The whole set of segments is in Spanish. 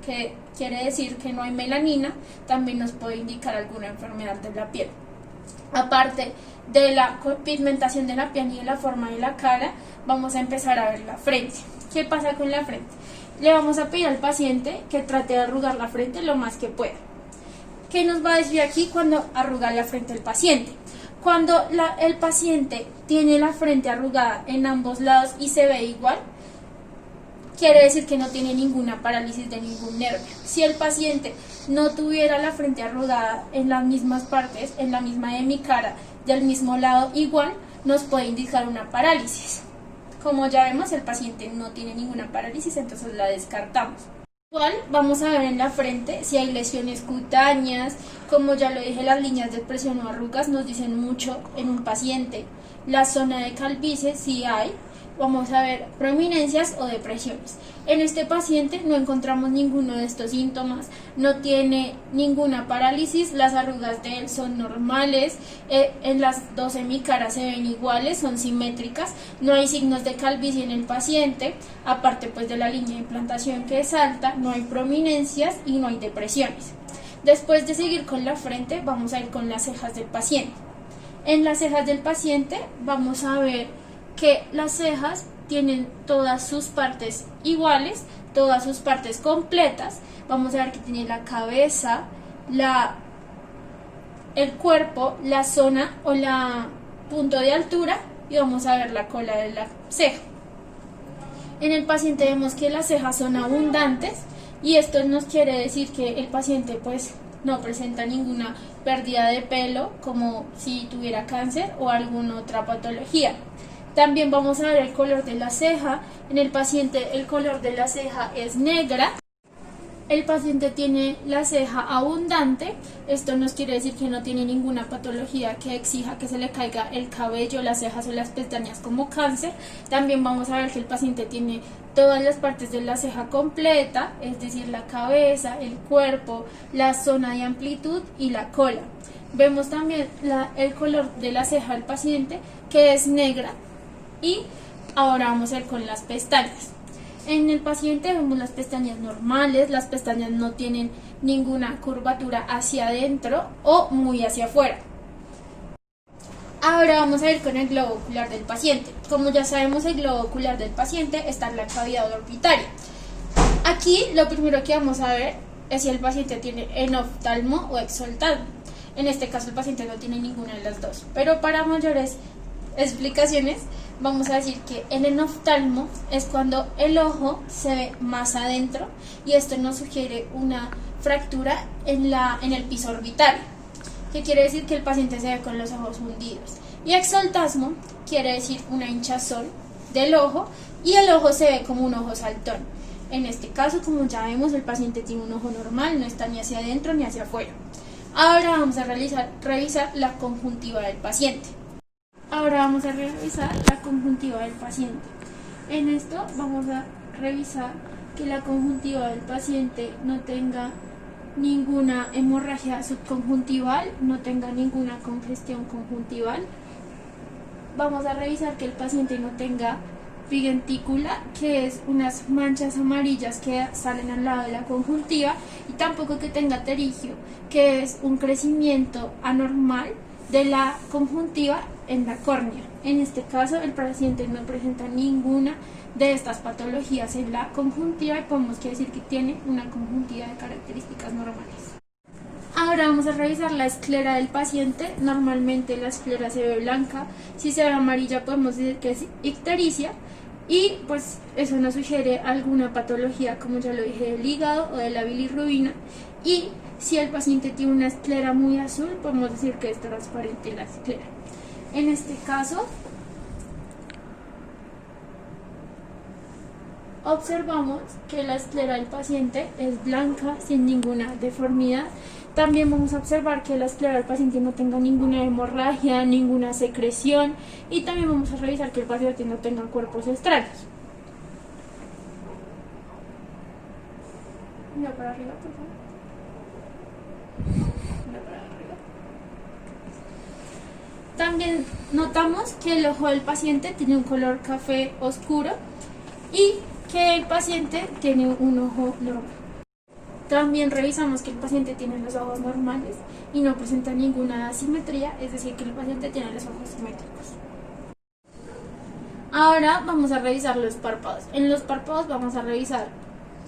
que quiere decir que no hay melanina, también nos puede indicar alguna enfermedad de la piel. Aparte de la pigmentación de la piel y de la forma de la cara, vamos a empezar a ver la frente. ¿Qué pasa con la frente? Le vamos a pedir al paciente que trate de arrugar la frente lo más que pueda. ¿Qué nos va a decir aquí cuando arruga la frente el paciente? Cuando el paciente tiene la frente arrugada en ambos lados y se ve igual, quiere decir que no tiene ninguna parálisis de ningún nervio. Si el paciente no tuviera la frente arrugada en las mismas partes, en la misma hemicara, del mismo lado igual, nos puede indicar una parálisis. Como ya vemos, el paciente no tiene ninguna parálisis, entonces la descartamos. Igual vamos a ver en la frente si hay lesiones cutáneas. Como ya lo dije, las líneas de expresión o arrugas nos dicen mucho en un paciente. La zona de calvicie sí hay. Vamos a ver prominencias o depresiones. En este paciente no encontramos ninguno de estos síntomas, no tiene ninguna parálisis, las arrugas de él son normales, en las dos hemicaras se ven iguales, son simétricas, no hay signos de calvicie en el paciente, aparte pues de la línea de implantación que es alta, no hay prominencias y no hay depresiones. Después de seguir con la frente, vamos a ir con las cejas del paciente. En las cejas del paciente vamos a ver que las cejas tienen todas sus partes iguales, todas sus partes completas. Vamos a ver que tiene la cabeza, el cuerpo, la zona o la punto de altura, y vamos a ver la cola de la ceja. En el paciente vemos que las cejas son abundantes y esto nos quiere decir que el paciente pues no presenta ninguna pérdida de pelo como si tuviera cáncer o alguna otra patología. También vamos a ver el color de la ceja. En el paciente el color de la ceja es negra. El paciente tiene la ceja abundante. Esto nos quiere decir que no tiene ninguna patología que exija que se le caiga el cabello, las cejas o las pestañas como cáncer. También vamos a ver que el paciente tiene todas las partes de la ceja completa, es decir, la cabeza, el cuerpo, la zona de amplitud y la cola. Vemos también el color de la ceja del paciente, que es negra. Y ahora vamos a ir con las pestañas. En el paciente vemos las pestañas normales, las pestañas no tienen ninguna curvatura hacia adentro o muy hacia afuera. Ahora vamos a ir con el globo ocular del paciente. Como ya sabemos, el globo ocular del paciente está en la cavidad orbitaria. Aquí lo primero que vamos a ver es si el paciente tiene enoftalmo o exoftalmo. En este caso el paciente no tiene ninguna de las dos, pero para mayores explicaciones vamos a decir que el enoftalmo es cuando el ojo se ve más adentro y esto nos sugiere una fractura en el piso orbital, que quiere decir que el paciente se ve con los ojos hundidos. Y exoftalmo quiere decir una hinchazón del ojo y el ojo se ve como un ojo saltón. En este caso, como ya vemos, el paciente tiene un ojo normal, no está ni hacia adentro ni hacia afuera. Ahora vamos a revisar la conjuntiva del paciente. En esto vamos a revisar que la conjuntiva del paciente no tenga ninguna hemorragia subconjuntival, no tenga ninguna congestión conjuntival. Vamos a revisar que el paciente no tenga pigentícula, que es unas manchas amarillas que salen al lado de la conjuntiva, y tampoco que tenga terigio, que es un crecimiento anormal de la conjuntiva en la córnea. En este caso el paciente no presenta ninguna de estas patologías en la conjuntiva y podemos decir que tiene una conjuntiva de características normales. Ahora vamos a revisar la esclera del paciente. Normalmente la esclera se ve blanca, si se ve amarilla podemos decir que es ictericia y pues eso nos sugiere alguna patología, como ya lo dije, del hígado o de la bilirrubina. Y si el paciente tiene una esclera muy azul, podemos decir que es transparente la esclera. En este caso, observamos que la esclera del paciente es blanca, sin ninguna deformidad. También vamos a observar que la esclera del paciente no tenga ninguna hemorragia, ninguna secreción, y también vamos a revisar que el paciente no tenga cuerpos extraños. Mira para arriba, por favor. También notamos que el ojo del paciente tiene un color café oscuro y que el paciente tiene un ojo normal. También revisamos que el paciente tiene los ojos normales y no presenta ninguna asimetría, es decir, que el paciente tiene los ojos simétricos. Ahora vamos a revisar los párpados. En los párpados vamos a revisar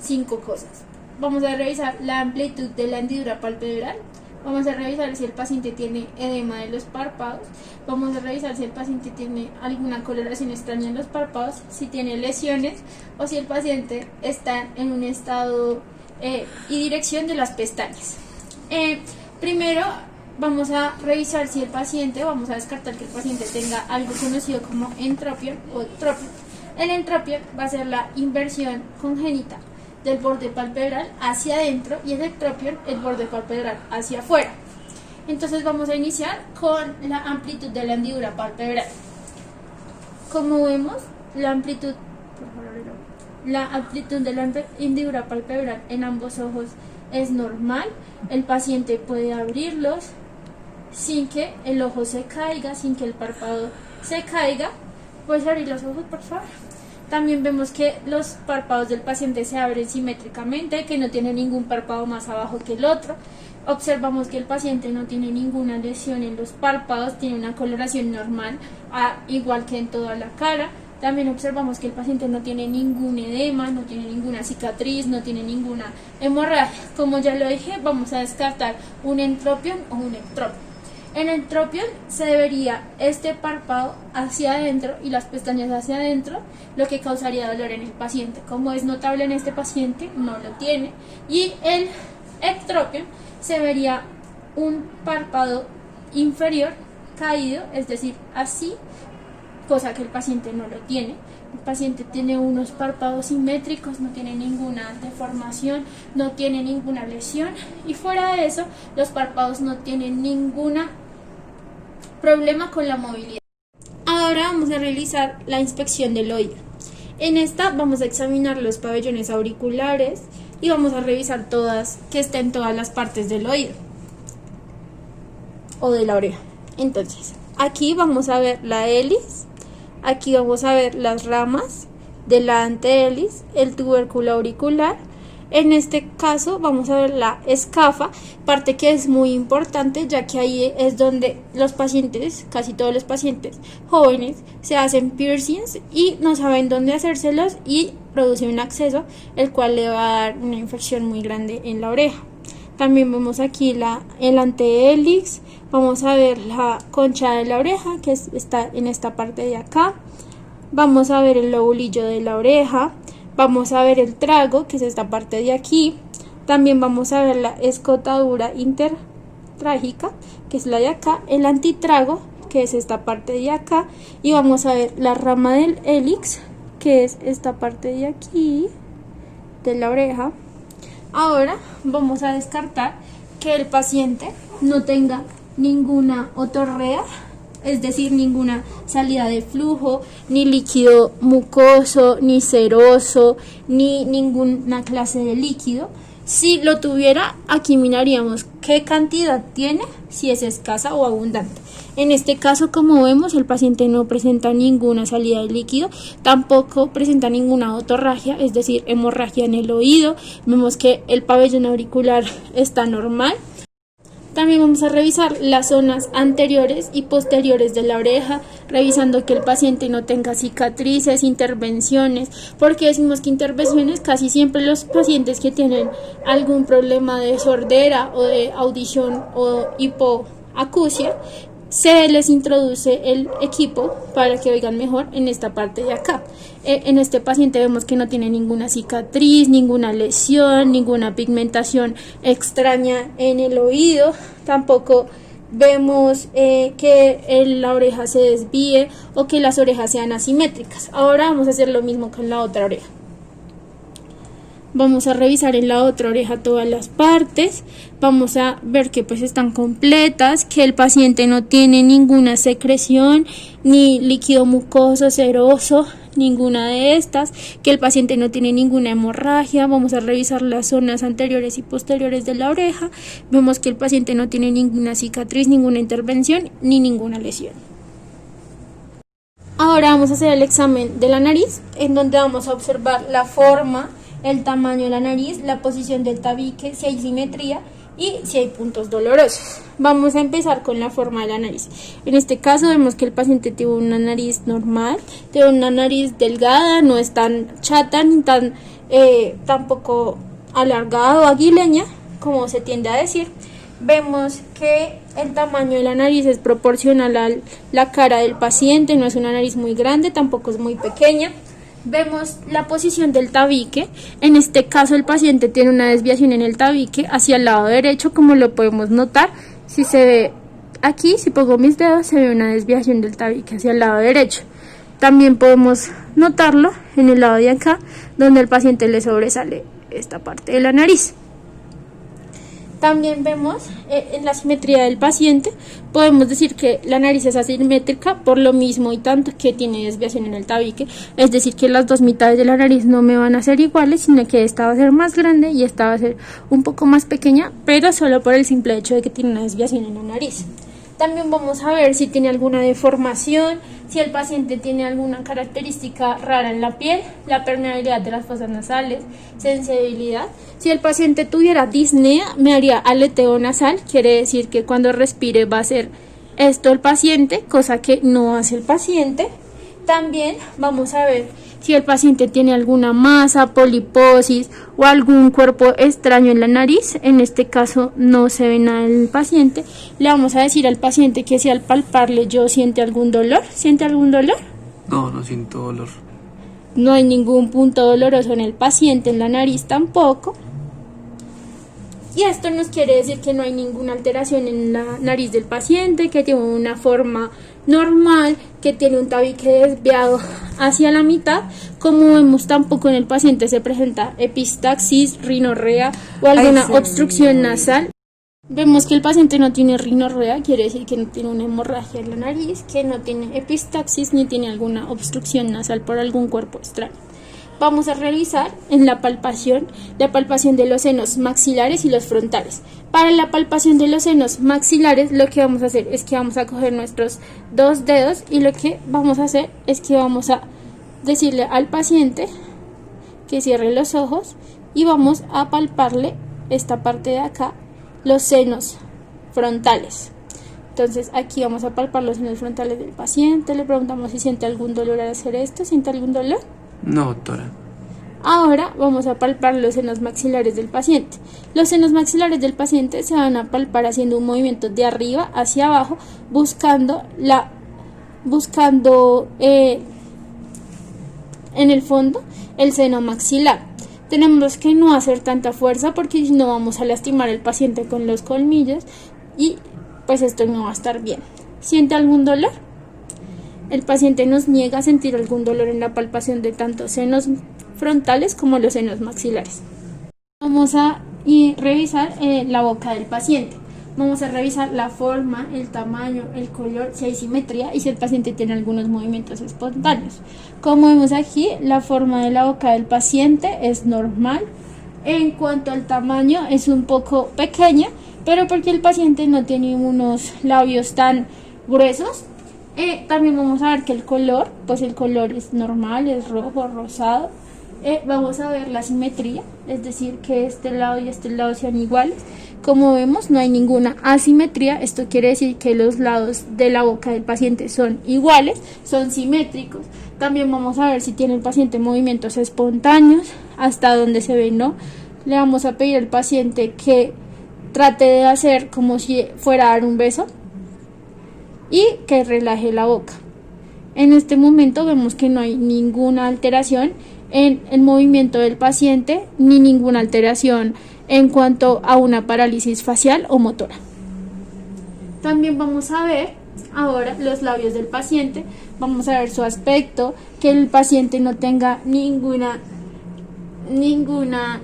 5 cosas. Vamos a revisar la amplitud de la hendidura palpebral. Vamos a revisar si el paciente tiene edema de los párpados. Vamos a revisar si el paciente tiene alguna coloración extraña en los párpados, si tiene lesiones o si el paciente está en un estado y dirección de las pestañas. Primero vamos a revisar si el paciente, vamos a descartar que el paciente tenga algo conocido como entropión o ectropión. El entropión va a ser la inversión congénita del borde palpebral hacia adentro y el ectropión el borde palpebral hacia afuera. Entonces vamos a iniciar con la amplitud de la hendidura palpebral. Como vemos, la amplitud de la hendidura palpebral en ambos ojos es normal. El paciente puede abrirlos sin que el ojo se caiga, sin que el párpado se caiga. ¿Puedes abrir los ojos, por favor? También vemos que los párpados del paciente se abren simétricamente, que no tiene ningún párpado más abajo que el otro. Observamos que el paciente no tiene ninguna lesión en los párpados, tiene una coloración normal, igual que en toda la cara. También observamos que el paciente no tiene ningún edema, no tiene ninguna cicatriz, no tiene ninguna hemorragia. Como ya lo dije, vamos a descartar un entropión o un ectropión. En el entropión se debería este párpado hacia adentro y las pestañas hacia adentro, lo que causaría dolor en el paciente. Como es notable en este paciente, no lo tiene. Y el ectropión se vería un párpado inferior caído, es decir, así, cosa que el paciente no lo tiene. El paciente tiene unos párpados simétricos, no tiene ninguna deformación, no tiene ninguna lesión y fuera de eso los párpados no tienen ningún problema con la movilidad. Ahora vamos a realizar la inspección del oído. En esta vamos a examinar los pabellones auriculares y vamos a revisar que estén todas las partes del oído o de la oreja. Entonces, aquí vamos a ver la hélice. Aquí vamos a ver las ramas de la antehélice, el tubérculo auricular. En este caso vamos a ver la escafa, parte que es muy importante ya que ahí es donde los pacientes, casi todos los pacientes jóvenes, se hacen piercings y no saben dónde hacérselos y produce un absceso, el cual le va a dar una infección muy grande en la oreja. También vemos aquí el antehélice, vamos a ver la concha de la oreja que está en esta parte de acá, vamos a ver el lobulillo de la oreja, vamos a ver el trago que es esta parte de aquí, también vamos a ver la escotadura intertrágica que es la de acá, el antitrago que es esta parte de acá y vamos a ver la rama del hélix que es esta parte de aquí de la oreja. Ahora vamos a descartar que el paciente no tenga ninguna otorrea, es decir, ninguna salida de flujo, ni líquido mucoso, ni seroso, ni ninguna clase de líquido. Si lo tuviera, aquí miraríamos qué cantidad tiene, si es escasa o abundante. En este caso, como vemos, el paciente no presenta ninguna salida de líquido, tampoco presenta ninguna otorragia, es decir, hemorragia en el oído. Vemos que el pabellón auricular está normal. También vamos a revisar las zonas anteriores y posteriores de la oreja, revisando que el paciente no tenga cicatrices, intervenciones. ¿Por qué decimos que intervenciones? Casi siempre los pacientes que tienen algún problema de sordera o de audición o hipoacusia, se les introduce el equipo para que oigan mejor en esta parte de acá. En este paciente vemos que no tiene ninguna cicatriz, ninguna lesión, ninguna pigmentación extraña en el oído. Tampoco vemos que la oreja se desvíe o que las orejas sean asimétricas. Ahora vamos a hacer lo mismo con la otra oreja. Vamos a revisar en la otra oreja todas las partes, vamos a ver que pues están completas, que el paciente no tiene ninguna secreción, ni líquido mucoso, seroso, ninguna de estas, que el paciente no tiene ninguna hemorragia. Vamos a revisar las zonas anteriores y posteriores de la oreja, vemos que el paciente no tiene ninguna cicatriz, ninguna intervención, ni ninguna lesión. Ahora vamos a hacer el examen de la nariz, en donde vamos a observar la forma el tamaño de la nariz, la posición del tabique, si hay simetría y si hay puntos dolorosos. Vamos a empezar con la forma de la nariz. En este caso vemos que el paciente tiene una nariz normal, tiene una nariz delgada, no es tan chata ni tan tampoco alargada o aguileña como se tiende a decir. Vemos que el tamaño de la nariz es proporcional a la cara del paciente, no es una nariz muy grande, tampoco es muy pequeña. Vemos la posición del tabique. En este caso el paciente tiene una desviación en el tabique hacia el lado derecho, como lo podemos notar. Si se ve aquí, si pongo mis dedos, se ve una desviación del tabique hacia el lado derecho. También podemos notarlo en el lado de acá, donde el paciente le sobresale esta parte de la nariz. También vemos en la simetría del paciente, podemos decir que la nariz es asimétrica por lo mismo y tanto que tiene desviación en el tabique, es decir que las dos mitades de la nariz no me van a ser iguales, sino que esta va a ser más grande y esta va a ser un poco más pequeña, pero solo por el simple hecho de que tiene una desviación en la nariz. También vamos a ver si tiene alguna deformación, si el paciente tiene alguna característica rara en la piel, la permeabilidad de las fosas nasales, sensibilidad. Si el paciente tuviera disnea, me haría aleteo nasal, quiere decir que cuando respire va a hacer esto el paciente, cosa que no hace el paciente. También vamos a ver si el paciente tiene alguna masa, poliposis o algún cuerpo extraño en la nariz. En este caso no se ve nada en el paciente. Le vamos a decir al paciente que si al palparle yo siente algún dolor. ¿Siente algún dolor? No, no siento dolor. No hay ningún punto doloroso en el paciente, en la nariz tampoco. Y esto nos quiere decir que no hay ninguna alteración en la nariz del paciente, que tiene una forma normal, que tiene un tabique desviado hacia la mitad. Como vemos, tampoco en el paciente se presenta epistaxis, rinorrea o alguna obstrucción nasal. Vemos que el paciente no tiene rinorrea, quiere decir que no tiene una hemorragia en la nariz, que no tiene epistaxis ni tiene alguna obstrucción nasal por algún cuerpo extraño. Vamos a realizar en la palpación de los senos maxilares y los frontales. Para la palpación de los senos maxilares, lo que vamos a hacer es que vamos a coger nuestros dos dedos y lo que vamos a hacer es que vamos a decirle al paciente que cierre los ojos y vamos a palparle esta parte de acá, los senos frontales. Entonces aquí vamos a palpar los senos frontales del paciente, le preguntamos si siente algún dolor al hacer esto. ¿Siente algún dolor? No, doctora. Ahora vamos a palpar los senos maxilares del paciente. Los senos maxilares del paciente se van a palpar haciendo un movimiento de arriba hacia abajo, buscando en el fondo el seno maxilar. Tenemos que no hacer tanta fuerza porque si no vamos a lastimar al paciente con los colmillos y pues esto no va a estar bien. ¿Siente algún dolor? El paciente nos niega a sentir algún dolor en la palpación de tanto senos frontales como los senos maxilares. Vamos a revisar la boca del paciente. Vamos a revisar la forma, el tamaño, el color, si hay simetría y si el paciente tiene algunos movimientos espontáneos. Como vemos aquí, la forma de la boca del paciente es normal. En cuanto al tamaño, es un poco pequeña, pero porque el paciente no tiene unos labios tan gruesos. También vamos a ver que el color es normal, es rojo, rosado. Vamos a ver la simetría, es decir, que este lado y este lado sean iguales. Como vemos, no hay ninguna asimetría. Esto quiere decir que los lados de la boca del paciente son iguales, son simétricos. También vamos a ver si tiene el paciente movimientos espontáneos, hasta donde se ve no. Le vamos a pedir al paciente que trate de hacer como si fuera a dar un beso y que relaje la boca. En este momento vemos que no hay ninguna alteración en el movimiento del paciente ni ninguna alteración en cuanto a una parálisis facial o motora. También vamos a ver ahora los labios del paciente, vamos a ver su aspecto, que el paciente no tenga ninguna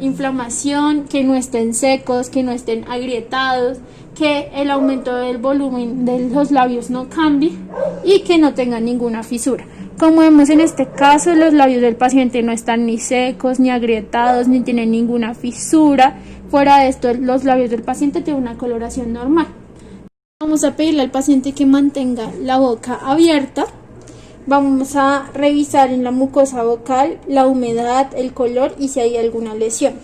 inflamación, que no estén secos, que no estén agrietados, que el aumento del volumen de los labios no cambie y que no tenga ninguna fisura. Como vemos en este caso, los labios del paciente no están ni secos, ni agrietados, ni tienen ninguna fisura. Fuera de esto, los labios del paciente tienen una coloración normal. Vamos a pedirle al paciente que mantenga la boca abierta Vamos a revisar en la mucosa vocal la humedad, el color y si hay alguna lesión.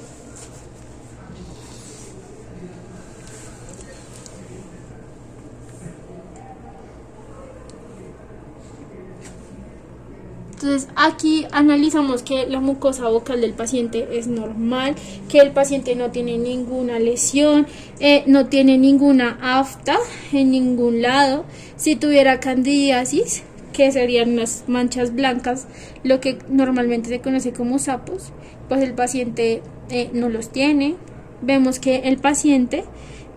Entonces aquí analizamos que la mucosa vocal del paciente es normal, que el paciente no tiene ninguna lesión, no tiene ninguna afta en ningún lado. Si tuviera candidiasis, que serían unas manchas blancas, lo que normalmente se conoce como sapos, pues el paciente no los tiene. Vemos que el paciente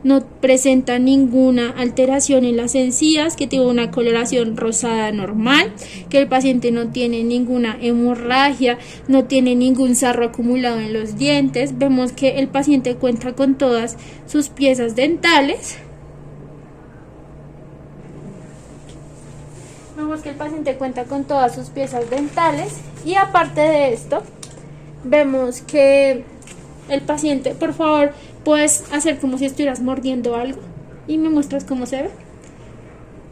no presenta ninguna alteración en las encías, que tiene una coloración rosada normal, que el paciente no tiene ninguna hemorragia, no tiene ningún sarro acumulado en los dientes. Vemos que el paciente cuenta con todas sus piezas dentales. Vemos que el paciente cuenta con todas sus piezas dentales y aparte de esto, vemos que el paciente, por favor, puedes hacer como si estuvieras mordiendo algo y me muestras cómo se ve.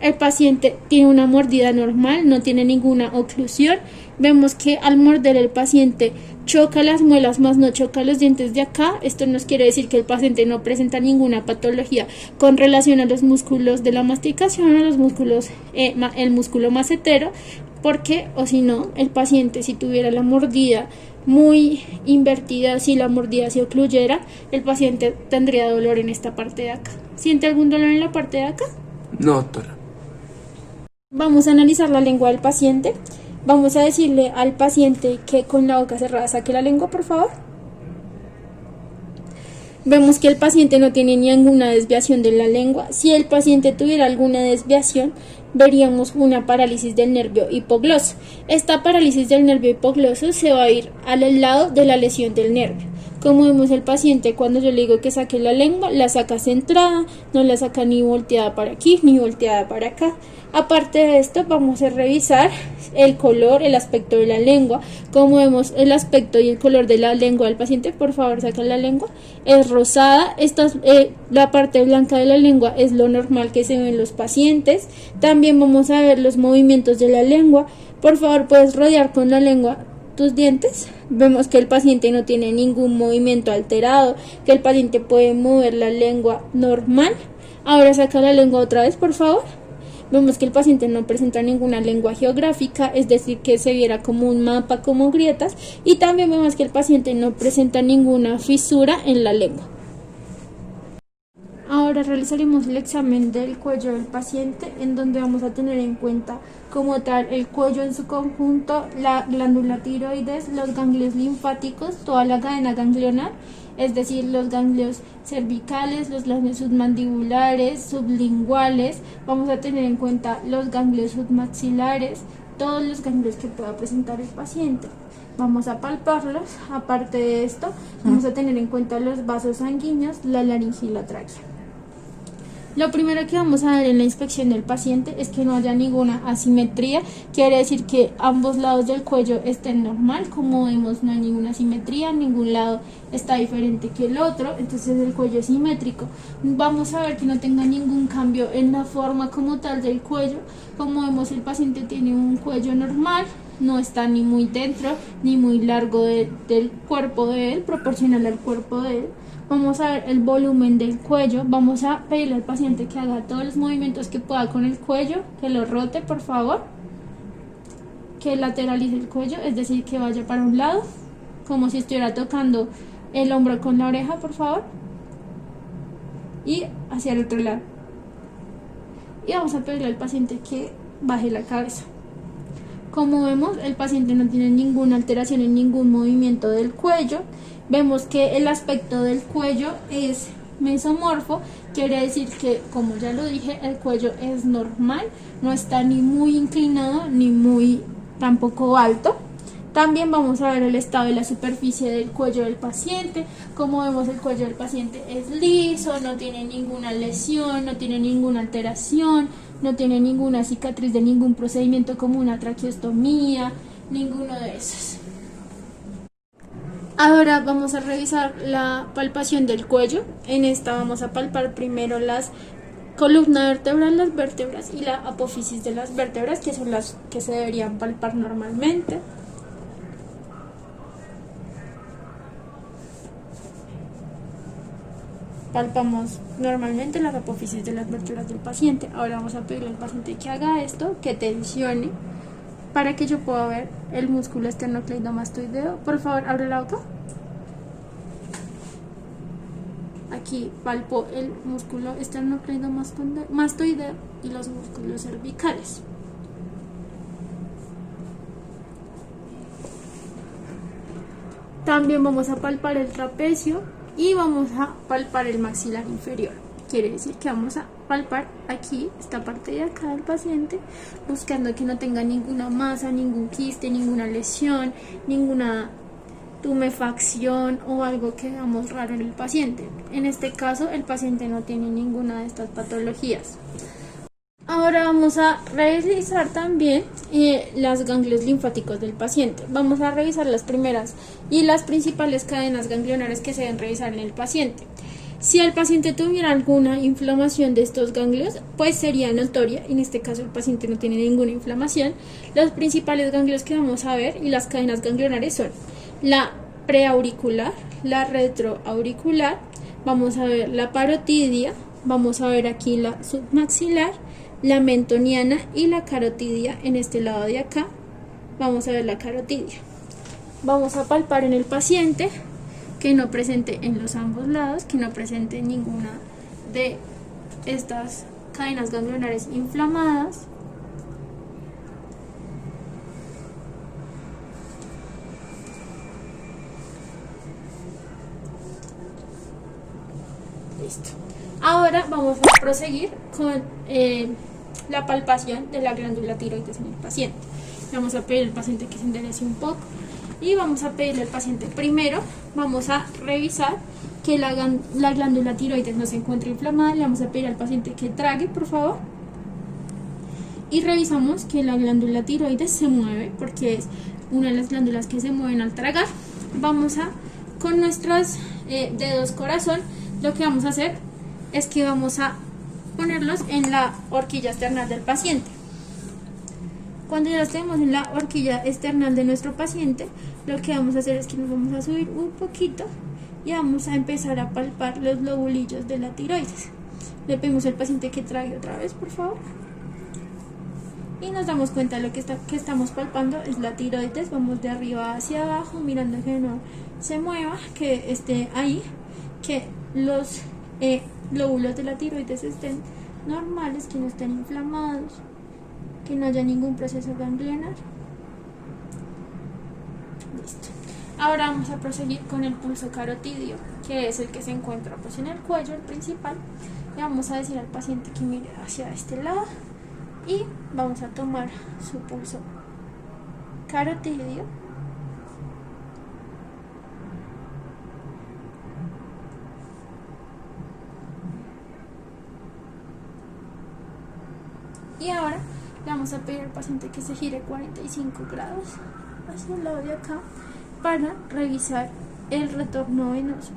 El paciente tiene una mordida normal, no tiene ninguna oclusión. Vemos que al morder el paciente choca las muelas, más no choca los dientes de acá. Esto nos quiere decir que el paciente no presenta ninguna patología con relación a los músculos de la masticación, a los músculos, el músculo macetero, porque o si no, el paciente, si tuviera la mordida muy invertida, si la mordida se ocluyera, el paciente tendría dolor en esta parte de acá. ¿Siente algún dolor en la parte de acá? No, doctora. Vamos a analizar la lengua del paciente. Vamos a decirle al paciente que con la boca cerrada saque la lengua, por favor. Vemos que el paciente no tiene ninguna desviación de la lengua. Si el paciente tuviera alguna desviación, veríamos una parálisis del nervio hipogloso. Esta parálisis del nervio hipogloso se va a ir al lado de la lesión del nervio. Como vemos, el paciente, cuando yo le digo que saque la lengua, la saca centrada, no la saca ni volteada para aquí ni volteada para acá. Aparte de esto, vamos a revisar el color, el aspecto de la lengua. Como vemos, el aspecto y el color de la lengua del paciente, por favor, saca la lengua, es rosada. La parte blanca de la lengua es lo normal que se ve en los pacientes. También vamos a ver los movimientos de la lengua. Por favor, puedes rodear con la lengua tus dientes. Vemos que el paciente no tiene ningún movimiento alterado, que el paciente puede mover la lengua normal. Ahora saca la lengua otra vez, por favor. Vemos que el paciente no presenta ninguna lengua geográfica, es decir, que se viera como un mapa, como grietas, y también vemos que el paciente no presenta ninguna fisura en la lengua. Ahora realizaremos el examen del cuello del paciente, en donde vamos a tener en cuenta como tal el cuello en su conjunto, la glándula tiroides, los ganglios linfáticos, toda la cadena ganglionar, es decir, los ganglios cervicales, los ganglios submandibulares, sublinguales. Vamos a tener en cuenta los ganglios submaxilares, todos los ganglios que pueda presentar el paciente. Vamos a palparlos. Aparte de esto, vamos a tener en cuenta los vasos sanguíneos, la laringe y la tráquea. Lo primero que vamos a ver en la inspección del paciente es que no haya ninguna asimetría, quiere decir que ambos lados del cuello estén normal. Como vemos, no hay ninguna asimetría, ningún lado está diferente que el otro, entonces el cuello es simétrico. Vamos a ver que no tenga ningún cambio en la forma como tal del cuello. Como vemos, el paciente tiene un cuello normal, no está ni muy dentro ni muy largo del cuerpo de él, proporcional al cuerpo de él. Vamos a ver el volumen del cuello. Vamos a pedirle al paciente que haga todos los movimientos que pueda con el cuello, que lo rote, por favor, que lateralice el cuello, es decir, que vaya para un lado, como si estuviera tocando el hombro con la oreja, por favor, y hacia el otro lado. Y vamos a pedirle al paciente que baje la cabeza. Como vemos, el paciente no tiene ninguna alteración en ningún movimiento del cuello. Vemos que el aspecto del cuello es mesomorfo, quiere decir que, como ya lo dije, el cuello es normal, no está ni muy inclinado ni muy tampoco alto. También vamos a ver el estado de la superficie del cuello del paciente. Como vemos, el cuello del paciente es liso, no tiene ninguna lesión, no tiene ninguna alteración, no tiene ninguna cicatriz de ningún procedimiento como una traqueostomía, ninguno de esos. Ahora vamos a revisar la palpación del cuello. En esta vamos a palpar primero las columna vertebral, las vértebras y la apófisis de las vértebras, que son las que se deberían palpar normalmente. Palpamos normalmente las apófisis de las vértebras del paciente. Ahora vamos a pedirle al paciente que haga esto, que tensione, para que yo pueda ver el músculo esternocleidomastoideo. Por favor, abre la boca. Aquí palpo el músculo esternocleidomastoideo y los músculos cervicales. También vamos a palpar el trapecio y vamos a palpar el maxilar inferior. Quiere decir que vamos a palpar aquí, esta parte de acá del paciente, buscando que no tenga ninguna masa, ningún quiste, ninguna lesión, ninguna tumefacción o algo que veamos raro en el paciente. En este caso, el paciente no tiene ninguna de estas patologías. Ahora vamos a revisar también los ganglios linfáticos del paciente. Vamos a revisar las primeras y las principales cadenas ganglionares que se deben revisar en el paciente. Si el paciente tuviera alguna inflamación de estos ganglios, pues sería notoria. En este caso el paciente no tiene ninguna inflamación. Los principales ganglios que vamos a ver y las cadenas ganglionares son la preauricular, la retroauricular, vamos a ver la parotidia, vamos a ver aquí la submaxilar, la mentoniana y la carotidia. En este lado de acá vamos a ver la carotidia. Vamos a palpar en el paciente que no presente en los ambos lados, que no presente ninguna de estas cadenas ganglionares inflamadas. Listo. Ahora vamos a proseguir con la palpación de la glándula tiroides en el paciente. Vamos a pedir al paciente que se enderece un poco y vamos a pedirle al paciente primero, vamos a revisar que la glándula tiroides no se encuentre inflamada. Le vamos a pedir al paciente que trague, por favor, y revisamos que la glándula tiroides se mueve, porque es una de las glándulas que se mueven al tragar. Vamos a, con nuestros dedos corazón, lo que vamos a hacer es que vamos a ponerlos en la horquilla external del paciente. Cuando ya estemos en la horquilla external de nuestro paciente, lo que vamos a hacer es que nos vamos a subir un poquito y vamos a empezar a palpar los lobulillos de la tiroides. Le pedimos al paciente que trague otra vez, por favor. Y nos damos cuenta de lo que estamos palpando es la tiroides. Vamos de arriba hacia abajo, mirando que no se mueva, que esté ahí, que los lóbulos de la tiroides estén normales, que no estén inflamados, que no haya ningún proceso ganglionar. Listo. Ahora vamos a proseguir con el pulso carotidio, que es el que se encuentra pues en el cuello, el principal. Le vamos a decir al paciente que mire hacia este lado y vamos a tomar su pulso carotidio. Y ahora le vamos a pedir al paciente que se gire 45 grados hacia el lado de acá para revisar el retorno venoso.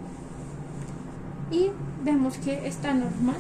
Y vemos que está normal.